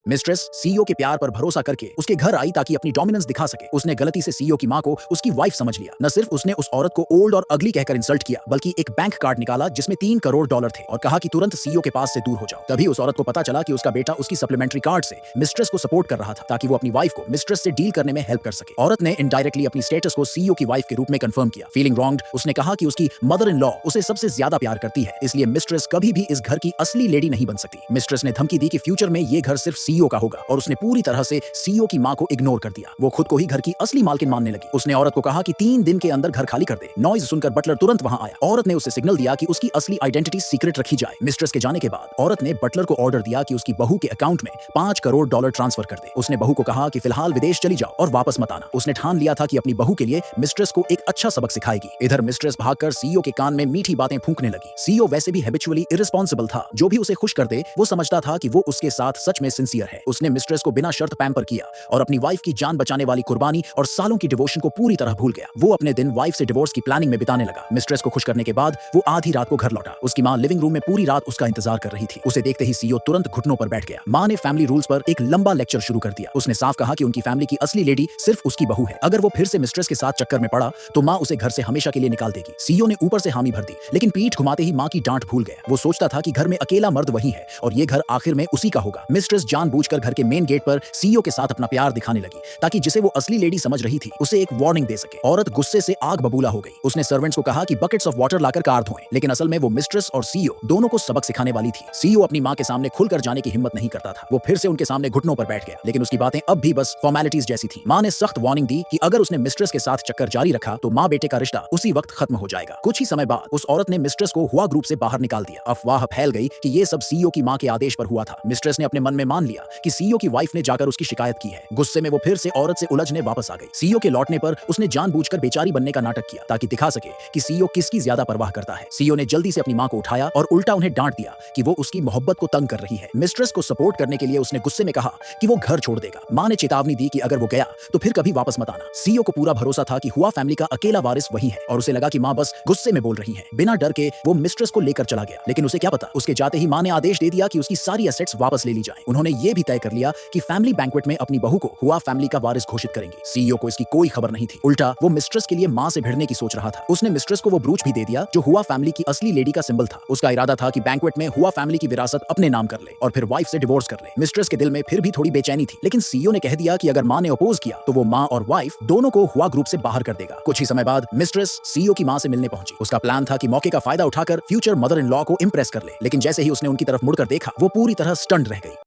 Mistress CEO के प्यार पर भरोसा करके उसके घर आई ताकि अपनी डोमिनेंस दिखा सके। उसने गलती से सीईओ की मां को उसकी वाइफ समझ लिया। न सिर्फ उसने उस औरत को ओल्ड और अगली कहकर इंसल्ट किया, बल्कि एक बैंक कार्ड निकाला जिसमें $3 करोड़ थे और कहा कि तुरंत सीईओ के पास से दूर हो जाओ। तभी उस औरत को पता चला कि उसका बेटा उसकी सप्लीमेंट्री कार्ड से मिस्ट्रेस को सपोर्ट कर रहा था ताकि वो अपनी वाइफ को मिस्ट्रेस से डील करने में हेल्प कर सके। औरत ने इनडायरेक्टली अपनी स्टेटस को सीईओ की वाइफ के रूप में कंफर्म किया। फीलिंग रॉन्ग्ड, उसने कहा कि उसकी मदर इन लॉ उसे सबसे ज्यादा प्यार करती है, इसलिए मिस्ट्रेस कभी भी इस घर की असली लेडी नहीं बन सकती। मिस्ट्रेस ने धमकी दी कि फ्यूचर में ये घर सिर्फ सीईओ का होगा और उसने पूरी तरह से सीईओ की मां को इग्नोर कर दिया। वो खुद को ही घर की असली मालकिन मानने लगी। उसने औरत को कहा कि 3 दिन के अंदर घर खाली कर दे। नॉइज सुनकर बटलर तुरंत वहां आया। औरत ने उसे सिग्नल दिया कि उसकी असली आइडेंटिटी सीक्रेट रखी जाए। मिस्ट्रेस के जाने के बाद औरत ने बटलर को ऑर्डर दिया कि उसकी बहू के अकाउंट में $5 करोड़ ट्रांसफर कर दे। उसने बहू को कहा कि फिलहाल विदेश चली जाओ और वापस मत आना। उसने ठान लिया था कि अपनी बहू के लिए मिस्ट्रेस को एक अच्छा सबक सिखाएगी। इधर मिस्ट्रेस भागकर सीईओ के कान में मीठी बातें फूंकने लगी। सीईओ वैसे भी हैबिचुअली इररिस्पॉन्सिबल था। जो भी उसे खुश कर दे वो समझता था कि वो उसके साथ सच में सिंसियर है। उसने मिस्ट्रेस को बिना शर्त पैम्पर किया और अपनी वाइफ की जान बचाने वाली कुर्बानी और सालों की डिवोशन को पूरी तरह भूल गया। वो अपने दिन वाइफ से डिवोर्स की प्लानिंग में बिताने लगा। मिस्ट्रेस को खुश करने के बाद वो आधी रात को घर लौटा। उसकी मां लिविंग रूम में पूरी रात उसका इंतजार कर रही थी। उसे देखते ही सीईओ तुरंत घुटनों पर बैठ गया। मां ने फैमिली रूल्स पर एक लंबा लेक्चर शुरू कर दिया। उसने साफ कहा कि उनकी फैमिली की असली लेडी सिर्फ उसकी बहू है। अगर वो फिर से मिस्ट्रेस के साथ चक्कर में पड़ा तो मां उसे घर से हमेशा के लिए निकाल देगी। सीईओ ने ऊपर से हामी भर दी, लेकिन पीठ घुमाते ही मां की डांट भूल गया। वो सोचता था कि घर में अकेला मर्द वही है और ये घर आखिर में उसी का होगा। मिस्ट्रेस जानबूझकर घर के मेन गेट पर सीईओ के साथ अपना प्यार दिखाने लगी ताकि जिसे वो असली लेडी समझ रही थी उसे एक वार्निंग दे सके। औरत गुस्से से आग बबूला हो गई। उसने सर्वेंट्स को कहा कि buckets of water locker car धोएं, लेकिन असल में वो मिस्ट्रेस और सीईओ दोनों को सबक सिखाने वाली थी। सीईओ अपनी मां के सामने खुलकर जाने की हिम्मत नहीं करता था। वो फिर से उनके सामने घुटनों पर बैठ गया, लेकिन उसकी बातें अब भी बस फॉर्मेलिटीज जैसी थी। मां ने सख्त वार्निंग दी कि अगर उसने मिस्ट्रेस के साथ चक्कर जारी रखा तो मां बेटे का रिश्ता उसी वक्त खत्म हो जाएगा। कुछ ही समय बाद उस औरत ने मिस्ट्रेस को हुआ ग्रुप से बाहर निकाल दिया। अफवाह फैल गई कि ये सब सीईओ की मां के आदेश पर हुआ था। मिस्ट्रेस ने अपने मन में मान लिया कि सीईओ की वाइफ ने जाकर उसकी शिकायत की है। गुस्से में वो फिर से औरत से उलझने वापस आ गई। सीईओ के लौटने पर उसने जानबूझकर बेचारी बनने का नाटक किया ताकि दिखा सके कि सीईओ किसकी ज्यादा परवाह करता है। सीईओ ने जल्दी से अपनी मां को उठाया और उल्टा उन्हें डांट दिया कि वो उसकी मोहब्बत को तंग कर रही है। मिस्ट्रेस को सपोर्ट करने के लिए उसने गुस्से में कहा कि वो घर छोड़ देगा। मां ने चेतावनी दी कि अगर वो गया तो फिर कभी वापस मत आना। सीईओ को पूरा भरोसा था कि हुआ फैमिली का अकेला वारिस वही है और उसे लगा कि मां बस गुस्से में बोल रही है। बिना डर के वो मिस्ट्रेस को लेकर चला गया, लेकिन उसे क्या पता उसके जाते ही मां ने आदेश दे दिया कि उसकी सारी एसेट्स वापस ले ली जाएं। उन्होंने ये भी तय कर लिया कि फैमिली बैंक्वेट में अपनी बहू को हुआ फैमिली का वारिस घोषित करेंगे। सीईओ को इसकी कोई खबर नहीं थी। उल्टा वो मिस्ट्रेस के लिए मां से भिड़ने की सोच रहा था। उसने मिस्ट्रेस को वो ब्रूच भी दे दिया जो हुआ फैमिली की असली लेडी का सिंबल था। उसका इरादा था कि बैंक्वेट में हुआ फैमिली की विरासत अपने नाम कर ले और फिर वाइफ से डिवोर्स कर ले। मिस्ट्रेस के दिल में फिर भी थोड़ी बेचैनी थी, लेकिन सीईओ ने कह दिया कि अगर मां ने अपोज किया तो वो मां और वाइफ दोनों को हुआ ग्रुप से बाहर कर देगा। कुछ ही समय बाद मिस्ट्रेस सीईओ की मां से मिलने पहुंची। उसका प्लान था कि मौके का फायदा उठाकर फ्यूचर मदर इन लॉ को इंप्रेस कर ले, लेकिन जैसे ही उसने उनकी तरफ मुड़कर देखा वो पूरी तरह स्टन्ड रह गई।